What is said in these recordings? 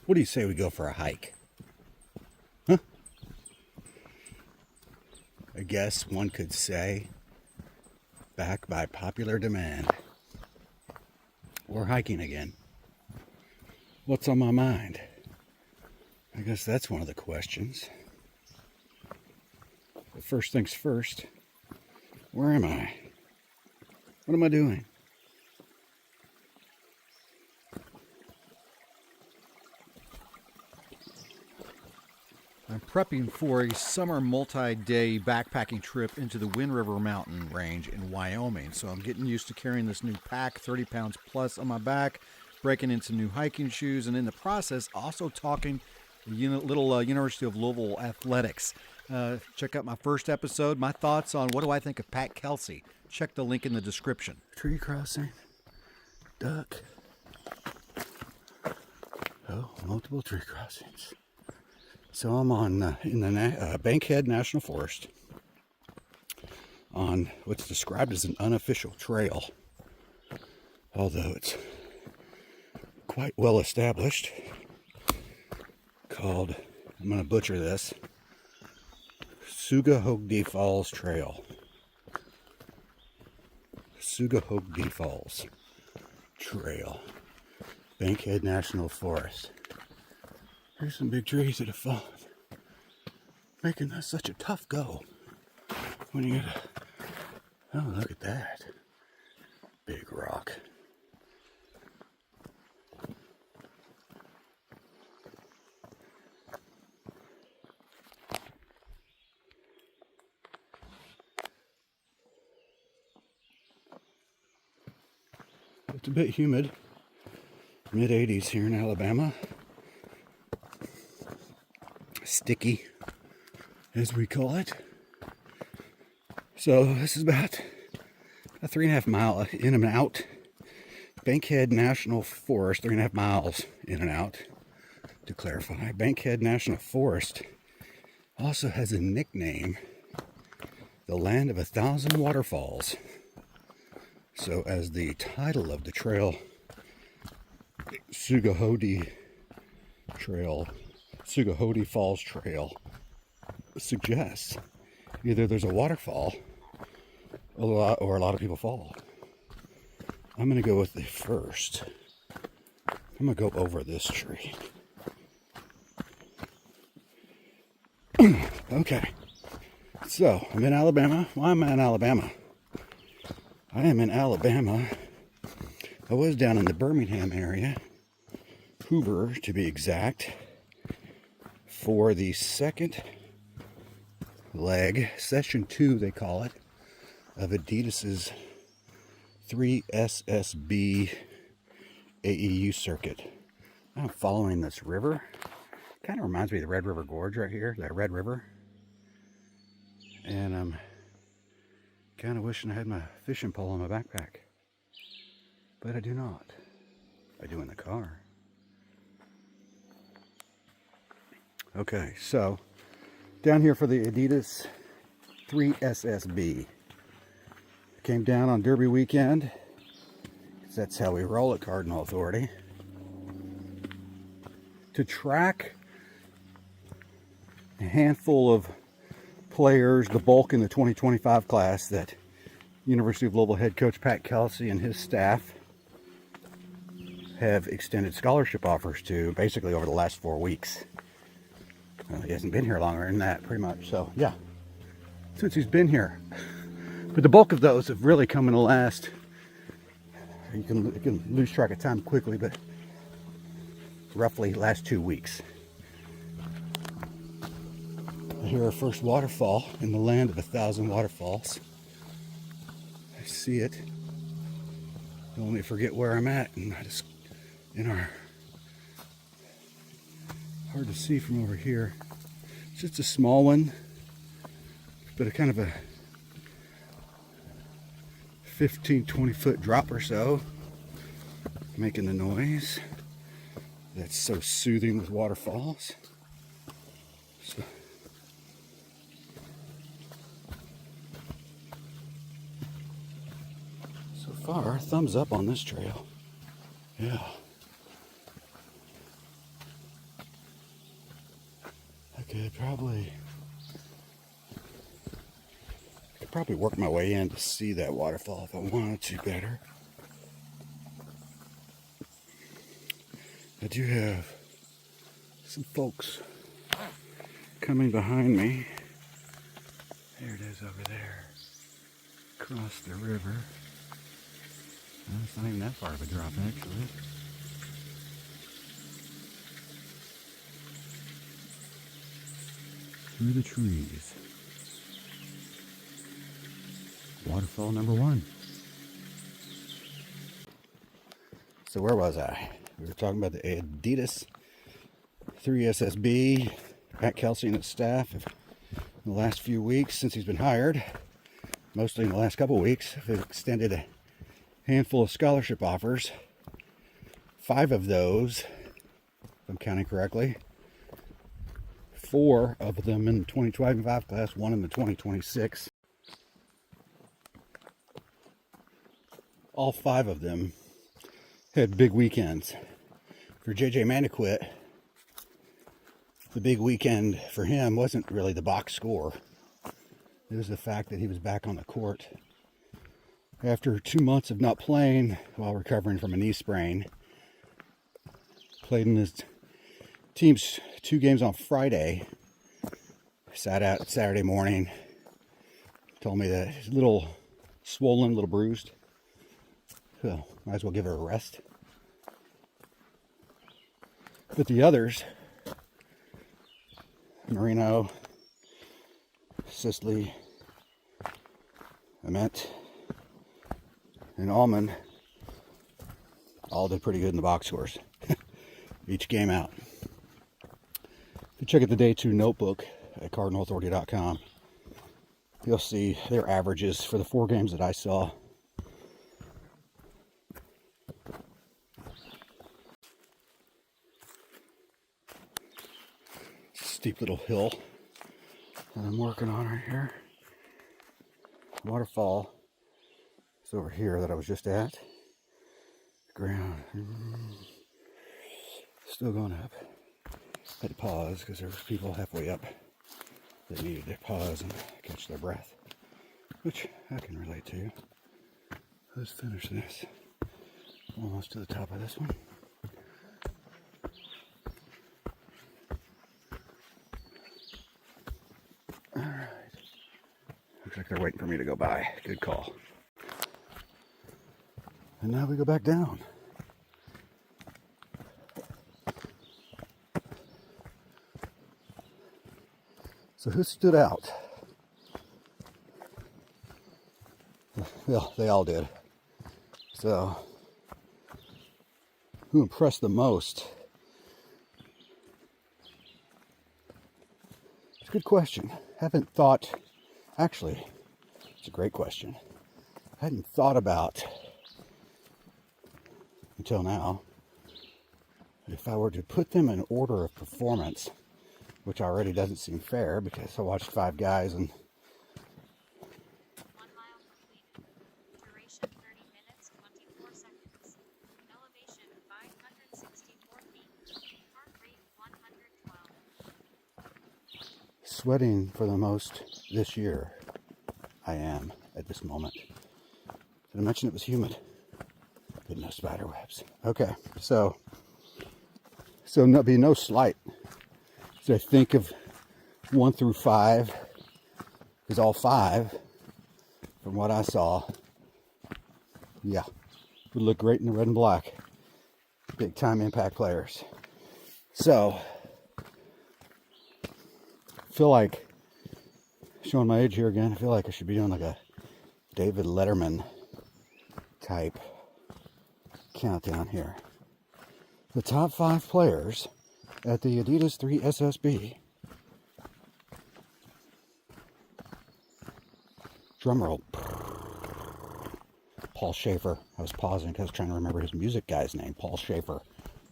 What do you say we go for a hike? Huh? I guess one could say, back by popular demand, we're hiking again. What's on my mind? I guess that's one of the questions. But first things first, where am I? What am I doing? I'm prepping for a summer multi-day backpacking trip into the Wind River mountain range in Wyoming. So I'm getting used to carrying this new pack, 30 pounds plus on my back, breaking into new hiking shoes, and in the process also talking little University of Louisville athletics. Check out my first episode, my thoughts on what do I think of Pat Kelsey. Check the link in the description. Tree crossing, duck. Oh, multiple tree crossings. So I'm on in the Bankhead National Forest on what's described as an unofficial trail, although it's quite well established, called, I'm going to butcher this, Sougahoagdee Falls Trail. Sougahoagdee Falls Trail, Bankhead National Forest. There's some big trees that have fallen, making this such a tough go. When you get oh, look at that big rock. It's a bit humid, mid-80s here in Alabama. Sticky, as we call it. So this is about a 3.5 mile in and out. Bankhead National Forest, 3.5 miles in and out. To clarify, Bankhead National Forest also has a nickname, the Land of 1,000 Waterfalls. So as the title of the trail, Sougahoagdee Falls Trail suggests, either there's a waterfall or a lot of people fall. I'm going to go with the first. I'm going to go over this tree. Okay, so I'm in Alabama. Why am I in Alabama? I am in Alabama. I was down in the Birmingham area, Hoover to be exact, for the second leg, session 2 they call it, of Adidas's 3SSB AEU circuit. I'm following this river. Kind of reminds me of the Red River Gorge right here, that Red River. And I'm kind of wishing I had my fishing pole in my backpack. But I do not. I do in the car. Okay, so down here for the Adidas 3SSB. Came down on Derby weekend. That's how we roll at Cardinal Authority. To track a handful of players, the bulk in the 2025 class that University of Louisville head coach Pat Kelsey and his staff have extended scholarship offers to basically over the last 4 weeks. Well, he hasn't been here longer than that, pretty much. So, yeah, since he's been here. But the bulk of those have really come in the last, you can lose track of time quickly, but roughly last 2 weeks. Here our first waterfall in the land of 1,000 waterfalls. I see it. Don't let me forget where I'm at, and I just hard to see from over here. It's just a small one, but a kind of a 15-20 foot drop or so, making the noise that's so soothing with waterfalls. So far, thumbs up on this trail. Yeah. could probably work my way in to see that waterfall if I wanted to better. I do have some folks coming behind me. There it is over there. Across the river. It's not even that far of a drop, actually. Through the trees. Waterfall number 1. So where was I? We were talking about the adidas 3SSB. Pat Kelsey and his staff have, in the last few weeks since he's been hired, mostly in the last couple of weeks, have extended a handful of scholarship offers. 5 of those, if I'm counting correctly, 4 of them in the 2025 class, 1 in the 2026. All 5 of them had big weekends. For JJ Mandaquit, the big weekend for him wasn't really the box score. It was the fact that he was back on the court after 2 months of not playing while recovering from a knee sprain. Played in his team's 2 games on Friday. Sat out Saturday morning. Told me that he's a little swollen, a little bruised. So might as well give her a rest. But the others, Moreno, Sisley, Ament, and Allmond, all did pretty good in the box scores. Each game out. If you check out the Day 2 notebook at cardinalauthority.com, you'll see their averages for the 4 games that I saw. Steep little hill that I'm working on right here. Waterfall is over here that I was just at. The ground still going up. Had to pause because there were people halfway up that needed to pause and catch their breath, which I can relate to. Let's finish this. Almost to the top of this one. Alright. Looks like they're waiting for me to go by. Good call. And now we go back down. So who stood out? Well, they all did. So, who impressed the most? It's a good question. Haven't thought, actually, it's a great question. I hadn't thought about, until now, if I were to put them in order of performance, which already doesn't seem fair because I watched 5 guys and 1 mile completed. Duration 30 minutes, 24 seconds. Elevation 564 feet. Heart rate 112. sweating for the most this year. I am at this moment. Did I mention it was humid? But no spider webs. Okay, so be no slight. So I think of 1 through 5 is all 5 from what I saw. Yeah, would look great in the red and black. Big time impact players. So, feel like, showing my age here again, I feel like I should be doing like a David Letterman type countdown here. The top 5 players at the Adidas 3SSB. Drum roll. Paul Schaefer. I was pausing because I was trying to remember his music guy's name. Paul Schaefer.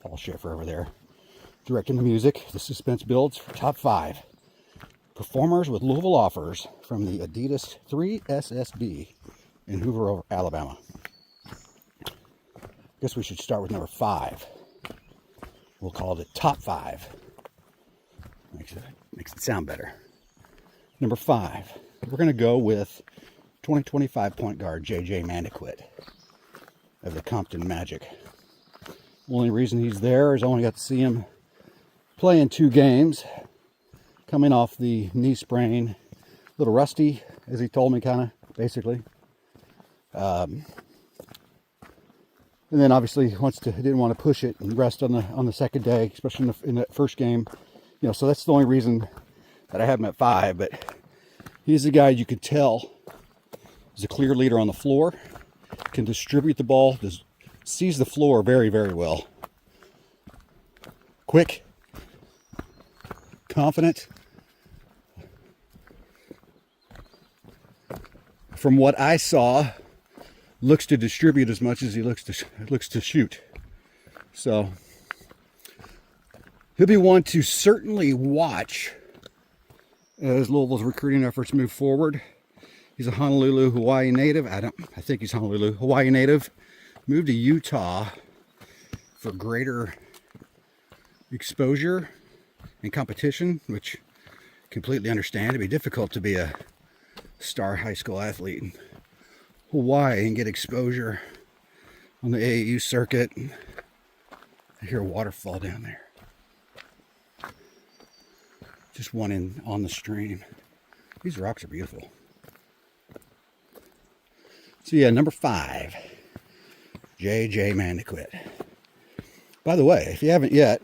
Paul Schaefer over there. Directing the music. The suspense builds for top 5 performers with Louisville offers from the Adidas 3SSB in Hoover, Alabama. Guess we should start with number 5. We'll call it top 5. Makes it sound better. Number 5, we're going to go with 2025 point guard J.J. Mandaquit of the Compton Magic. Only reason he's there is I only got to see him play in 2 games, coming off the knee sprain, a little rusty, as he told me, kind of, basically. And then obviously didn't want to push it and rest on the second day, especially in that first game. You know, so that's the only reason that I have him at 5. But he's a guy you could tell is a clear leader on the floor, can distribute the ball, sees the floor very, very well. Quick, confident. From what I saw, looks to distribute as much as he looks to shoot. So he'll be one to certainly watch as Louisville's recruiting efforts move forward. He's a Honolulu, Hawaii native. I think he's Honolulu, Hawaii native. Moved to Utah for greater exposure and competition, which I completely understand. It'd be difficult to be a star high school athlete in Hawaii and get exposure on the AAU circuit. I hear a waterfall down there. Just one on the stream. These rocks are beautiful. So yeah, number 5, J.J. Mandaquit. By the way, if you haven't yet,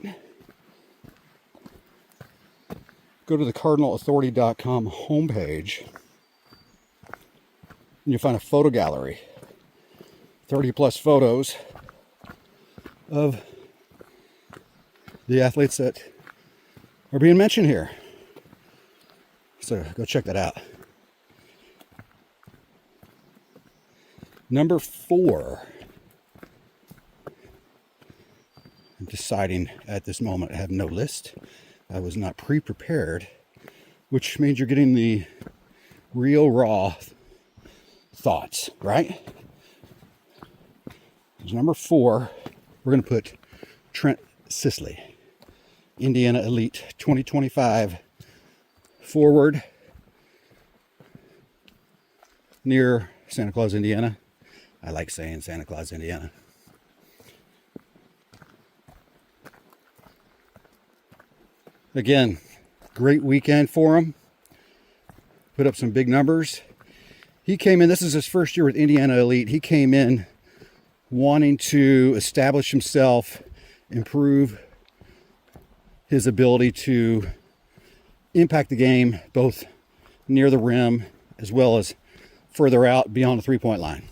go to the CardinalAuthority.com homepage and you'll find a photo gallery. 30 plus photos of the athletes that are being mentioned here. So go check that out. Number 4. I'm deciding at this moment I have no list. I was not pre-prepared, which means you're getting the real raw thoughts, right? There's number 4. We're going to put Trent Sisley, Indiana Elite 2025 forward near Santa Claus, Indiana. I like saying Santa Claus, Indiana. Again, great weekend for him. Put up some big numbers. He came in, this is his first year with Indiana Elite. He came in wanting to establish himself, improve his ability to impact the game both near the rim as well as further out beyond the three-point line.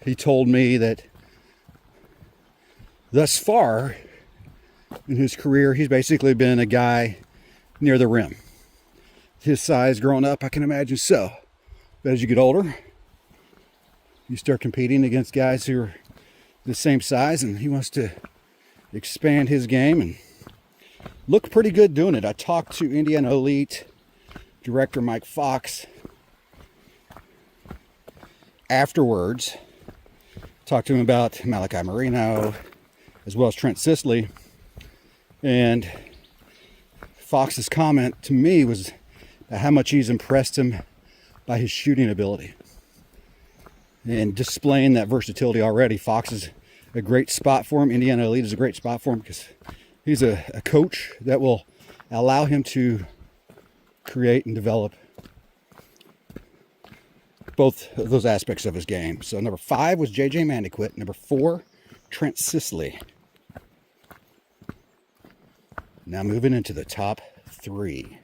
He told me that thus far in his career, he's basically been a guy near the rim. His size growing up, I can imagine so. But as you get older, you start competing against guys who are the same size, and he wants to expand his game and look pretty good doing it. I talked to Indiana Elite director Mike Fox afterwards. Talked to him about Malachi Moreno as well as Trent Sisley. And Fox's comment to me was how much he's impressed him by his shooting ability. And displaying that versatility already, Fox is a great spot for him. Indiana Elite is a great spot for him because he's a coach that will allow him to create and develop both of those aspects of his game. So number 5 was J.J. Mandaquit. Number 4, Trent Sisley. Now moving into the top 3.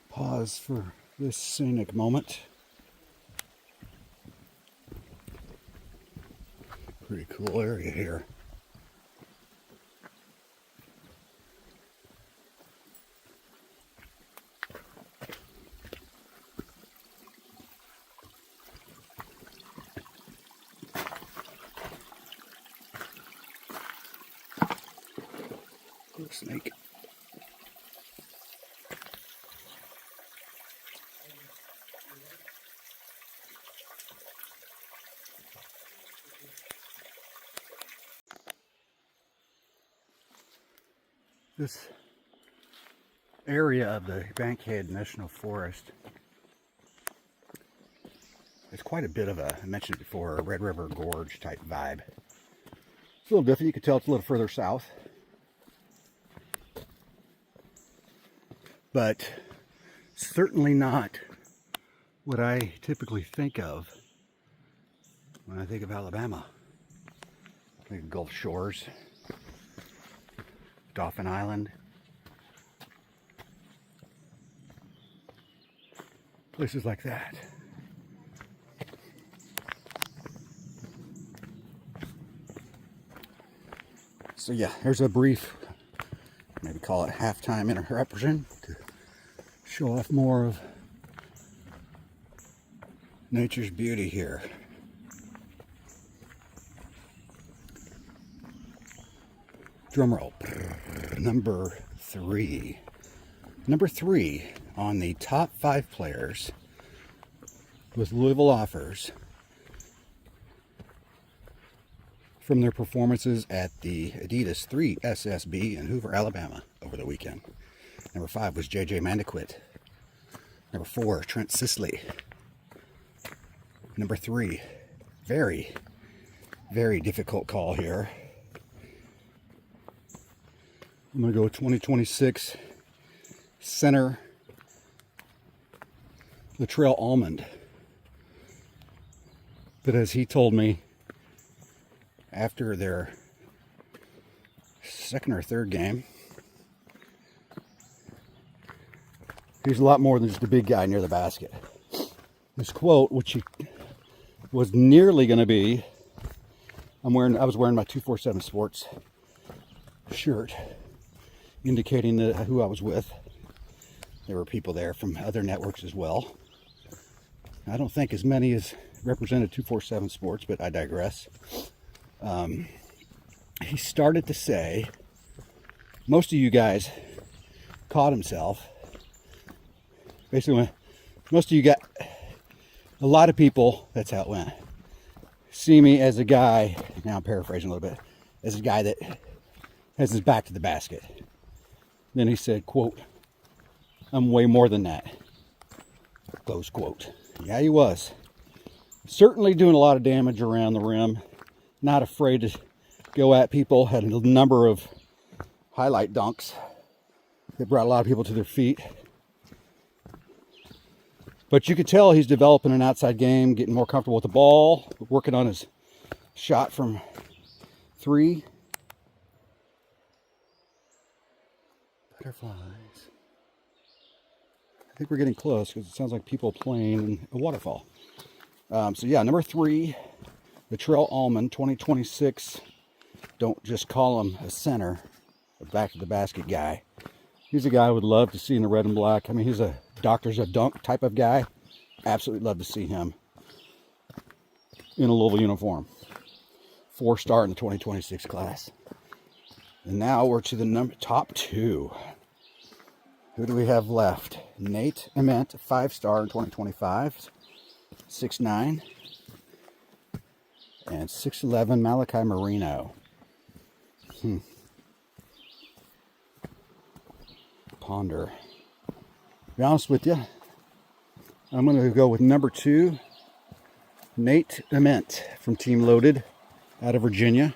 Pause for this scenic moment. Pretty cool area here. Snake. This area of the Bankhead National Forest is quite a bit of a, I mentioned it before, a Red River Gorge type vibe. It's a little different. You can tell it's a little further south. But certainly not what I typically think of when I think of Alabama. I think of Gulf Shores, Dauphin Island, places like that. So yeah, here's a brief, maybe call it halftime interruption to show off more of nature's beauty here. Drum roll. Number 3. Number 3 on the top 5 players with Louisville offers from their performances at the Adidas 3 SSB in Hoover, Alabama over the weekend. Number 5 was JJ Mandaquit. Number 4, Trent Sisley. Number 3, very, very difficult call here. I'm going to go 2026 center Latrell Allmond. But as he told me after their second or third game, he's a lot more than just a big guy near the basket. This quote, which he was nearly going to be, I was wearing my 247 Sports shirt, indicating who I was with. There were people there from other networks as well. I don't think as many as represented 247 Sports, but I digress. He started to say, most of you guys caught himself. Basically, most of you got, a lot of people, that's how it went, see me as a guy, now I'm paraphrasing a little bit, as a guy that has his back to the basket. Then he said, quote, I'm way more than that, close quote. Yeah, he was. Certainly doing a lot of damage around the rim, not afraid to go at people, had a number of highlight dunks that brought a lot of people to their feet. But you could tell he's developing an outside game, getting more comfortable with the ball, working on his shot from 3. Butterflies. I think we're getting close because it sounds like people playing in a waterfall. So yeah, number 3, Latrell Allmond, 2026. Don't just call him a center, a back of the basket guy. He's a guy I would love to see in the red and black. I mean, he's a doctors of dunk type of guy. Absolutely love to see him in a Louisville uniform. 4-star in the 2026 class. And now we're to the top 2. Who do we have left? Nate Ament, 5-star in 2025. 6'9". And 6'11", Malachi Moreno. Ponder. To be honest with you, I'm going to go with number 2, Nate Ament from Team Loaded out of Virginia.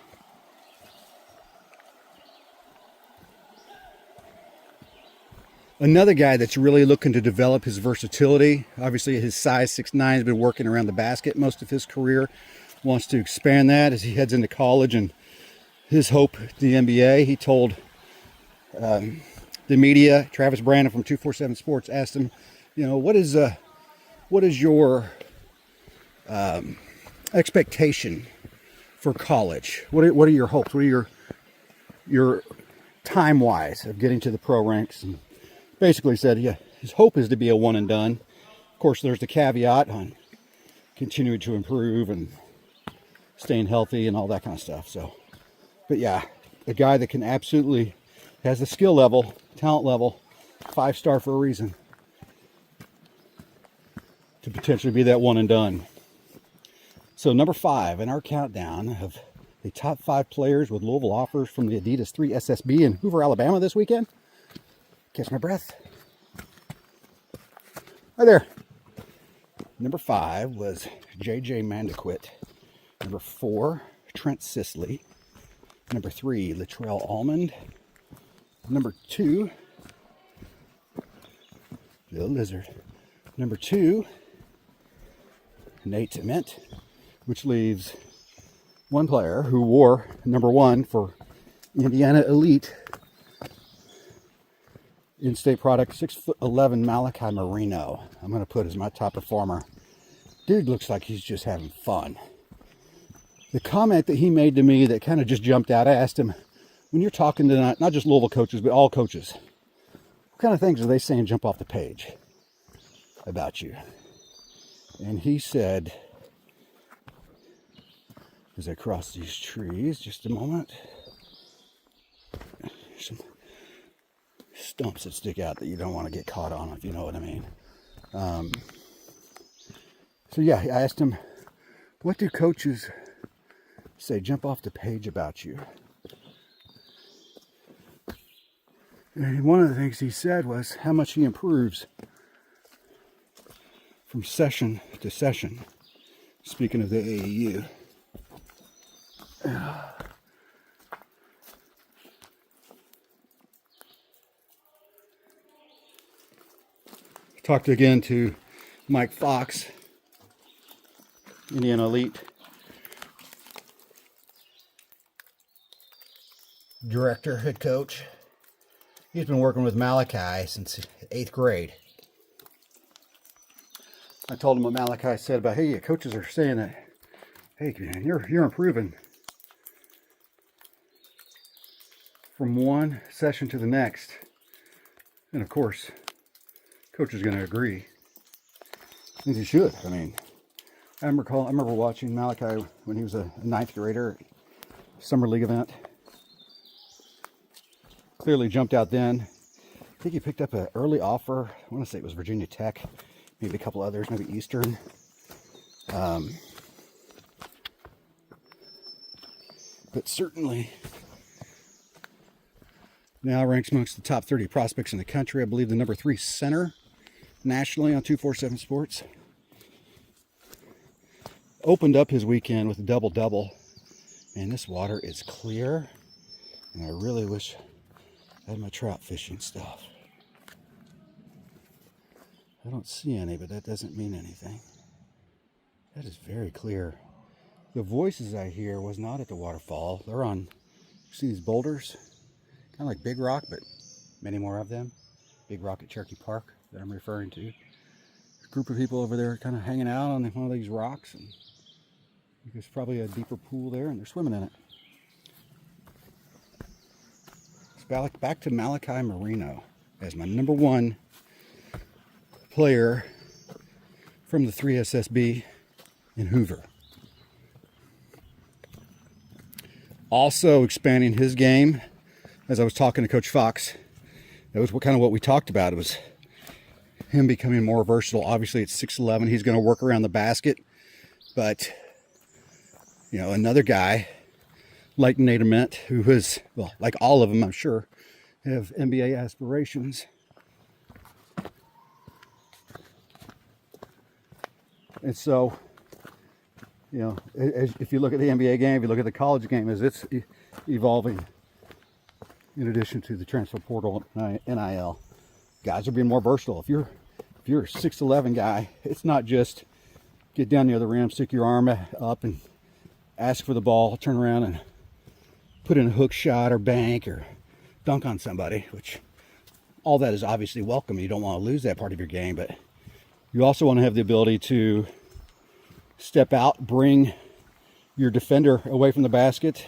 Another guy that's really looking to develop his versatility. Obviously, his size 6'9", has been working around the basket most of his career. Wants to expand that as he heads into college and his hope, the NBA. He told the media, Travis Brandon from 247 Sports asked him, you know, what is your expectation for college? What are your hopes? What are your time-wise of getting to the pro ranks? And basically said, yeah, his hope is to be a one and done. Of course, there's the caveat on continuing to improve and staying healthy and all that kind of stuff. So, but yeah, a guy that can absolutely has the skill level, talent level, 5-star for a reason, to potentially be that one and done. So number 5 in our countdown of the top 5 players with Louisville offers from the Adidas 3 SSB in Hoover, Alabama this weekend. Catch my breath. Hi there. Number 5 was J.J. Mandaquit. Number 4, Trent Sisley. Number 3, Latrell Allmond. Number 2, Little Lizard. Number 2, Ament, which leaves one player who wore number 1 for Indiana Elite in-state product, 6'11" Malachi Moreno. I'm going to put as my top performer. Dude looks like he's just having fun. The comment that he made to me that kind of just jumped out, I asked him, when you're talking to not just Louisville coaches, but all coaches, what kind of things are they saying jump off the page about you? And he said, as I cross these trees, just a moment, some stumps that stick out that you don't want to get caught on, if you know what I mean. So yeah, I asked him, what do coaches say jump off the page about you? And one of the things he said was how much he improves from session to session. Speaking of the AAU. Talked again to Mike Fox, Indiana Elite director, head coach. He's been working with Malachi since 8th grade. I told him what Malachi said about, hey, coaches are saying that, hey, man, you're improving from one session to the next. And of course, coach is going to agree. And he should. I mean, I remember watching Malachi when he was a 9th grader at Summer League event. Clearly jumped out then. I think he picked up an early offer. I want to say it was Virginia Tech, maybe a couple others, maybe Eastern. But certainly now ranks amongst the top 30 prospects in the country. I believe the number 3 center nationally on 247 Sports. Opened up his weekend with a double-double. Man, this water is clear. And I really wish I had my trout fishing stuff. I don't see any, but that doesn't mean anything. That is very clear. The voices I hear was not at the waterfall. They're on, see these boulders? Kind of like Big Rock, but many more of them. Big Rock at Cherokee Park that I'm referring to. A group of people over there kind of hanging out on one of these rocks. And there's probably a deeper pool there, and they're swimming in it. So back to Malachi Moreno as my number 1 player from the 3 SSB in Hoover. Also expanding his game, as I was talking to Coach Fox, that was kind of what we talked about. It was him becoming more versatile. Obviously, at 6'11", he's going to work around the basket. But, you know, another guy like Ament, who was, well, like all of them, I'm sure, have NBA aspirations. And so, you know, if you look at the NBA game, if you look at the college game, as it's evolving, in addition to the transfer portal, NIL, guys are being more versatile. If you're a 6'11" guy, it's not just get down near the rim, stick your arm up and ask for the ball, turn around and put in a hook shot or bank or dunk on somebody, which all that is obviously welcome. You don't want to lose that part of your game, but you also want to have the ability to step out, bring your defender away from the basket,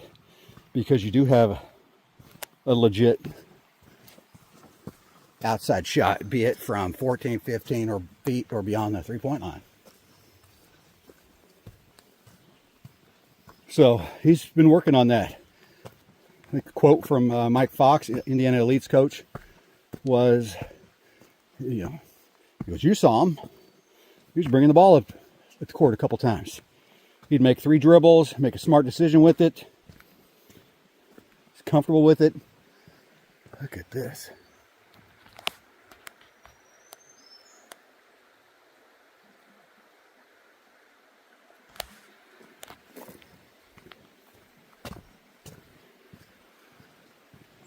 because you do have a legit outside shot, be it from 14, 15 or feet or beyond the three-point line. So he's been working on that. The quote from Mike Fox, Indiana Elite's coach, was, you know, he goes, you saw him. He was bringing the ball up at the court a couple times. He'd make 3 dribbles, make a smart decision with it, comfortable with it. Look at this.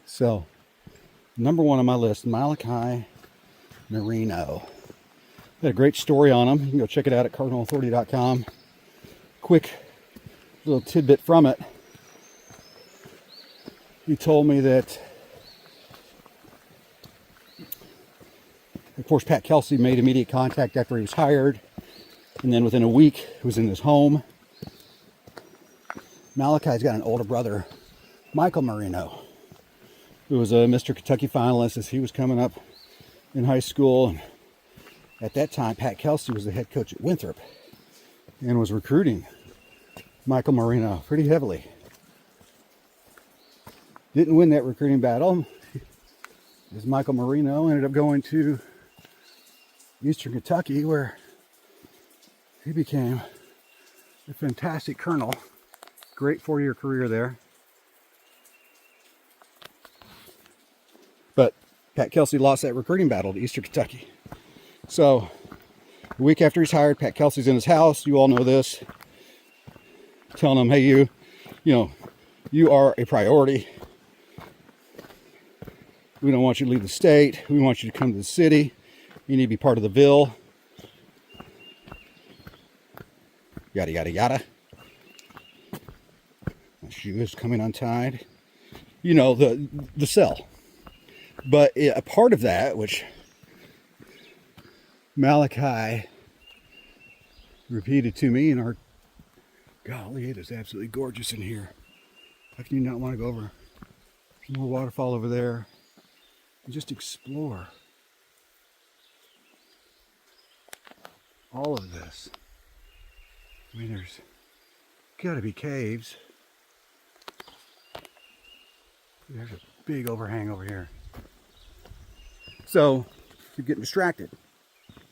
So, number one on my list, Malachi Moreno. Had a great story on him. You can go check it out at cardinalauthority.com. Quick little tidbit from it. He told me that, of course, Pat Kelsey made immediate contact after he was hired. And then within a week, he was in his home. Malachi's got an older brother, Michael Moreno, who was a Mr. Kentucky finalist as he was coming up in high school. And at that time, Pat Kelsey was the head coach at Winthrop and was recruiting Michael Moreno pretty heavily. Didn't win that recruiting battle, as Michael Moreno ended up going to Eastern Kentucky, where he became a fantastic colonel. Great 4-year career there. But Pat Kelsey lost that recruiting battle to Eastern Kentucky. So, a week after he's hired, Pat Kelsey's in his house. You all know this. Telling him, hey, you are a priority. We don't want you to leave the state. We want you to come to the city. You need to be part of the Ville. Yada, yada, yada. My shoe is coming untied. You know, the cell. But a part of that, which Malachi repeated to me in our, golly, it is absolutely gorgeous in here. How can you not want to go over? There's more waterfall over there. And just explore all of this. I mean, there's got to be caves. There's a big overhang over here. So, you're getting distracted.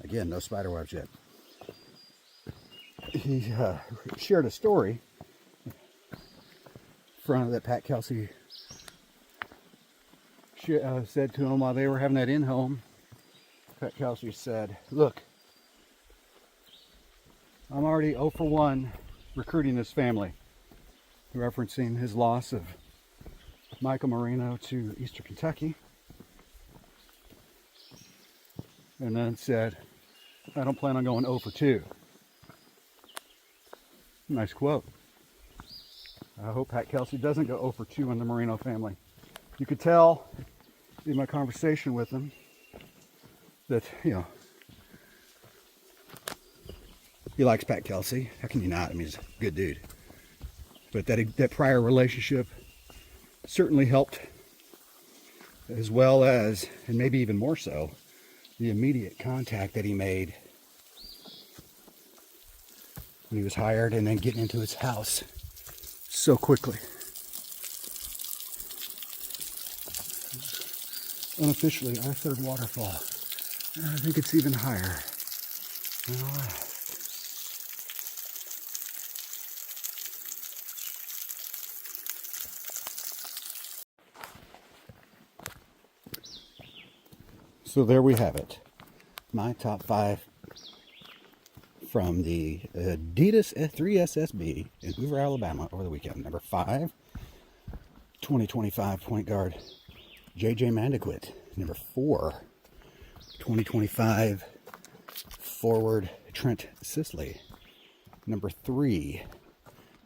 Again, no spider webs yet. He shared a story from that Pat Kelsey said to him while they were having that in-home. Pat Kelsey said, look, I'm already 0 for 1 recruiting this family. Referencing his loss of Michael Moreno to Eastern Kentucky. And then said, I don't plan on going 0 for 2. Nice quote. I hope Pat Kelsey doesn't go 0 for 2 on the Moreno family. You could tell in my conversation with him that, he likes Pat Kelsey. How can you not? I mean, he's a good dude. But that prior relationship certainly helped, as well as, and maybe even more so, the immediate contact that he made when he was hired and then getting into his house so quickly. Unofficially, our third waterfall. I think it's even higher than the last. So there we have it. My top 5 from the Adidas 3SSB in Hoover, Alabama over the weekend. Number 5, 2025 point guard JJ Mandaquit. Number 4, 2025 forward Trent Sisley. Number 3,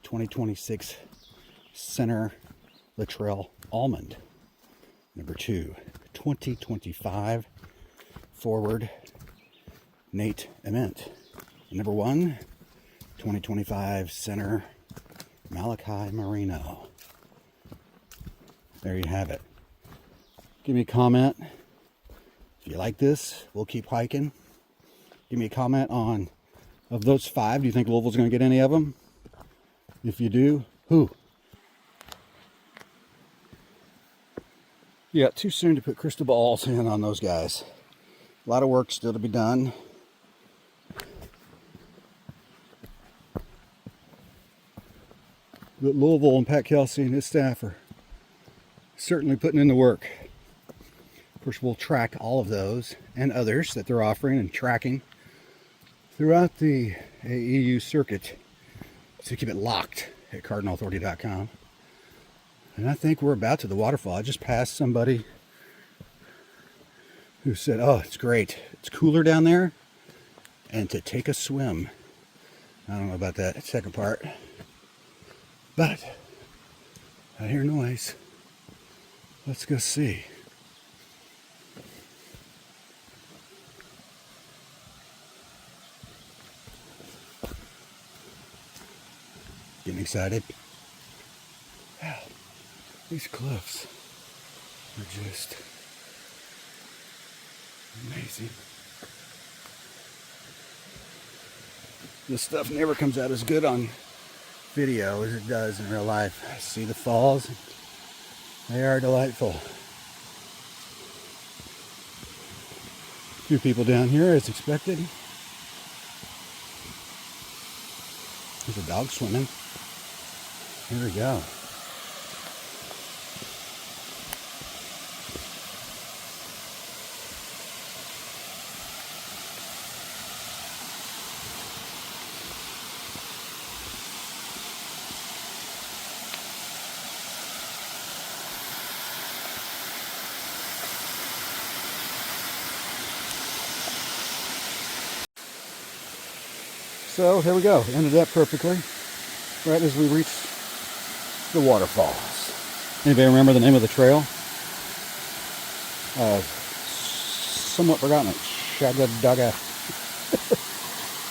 2026 center Latrell Allmond. Number 2, 2025 forward Nate Ament. Number 1, 2025 center Malachi Moreno. There you have it. Give me a comment. If you like this, we'll keep hiking. Give me a comment on, of those 5, do you think Louisville's going to get any of them? If you do, who? Yeah, too soon to put crystal balls in on those guys. A lot of work still to be done. But Louisville and Pat Kelsey and his staff are certainly putting in the work. Of course, we'll track all of those and others that they're offering and tracking throughout the AEU circuit to keep it locked at cardinalauthority.com. And I think we're about to the waterfall. I just passed somebody who said, oh, it's great. It's cooler down there and to take a swim. I don't know about that second part, but I hear noise. Let's go see. Getting excited. Wow, these cliffs are just amazing. This stuff never comes out as good on video as it does in real life. I see the falls. They are delightful. A few people down here as expected. There's a dog swimming. Here we go. So here we go. Ended up perfectly right as we reached the waterfalls. Anybody remember the name of the trail? Somewhat forgotten it. Sougahoagdee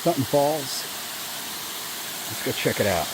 something falls. Let's go check it out.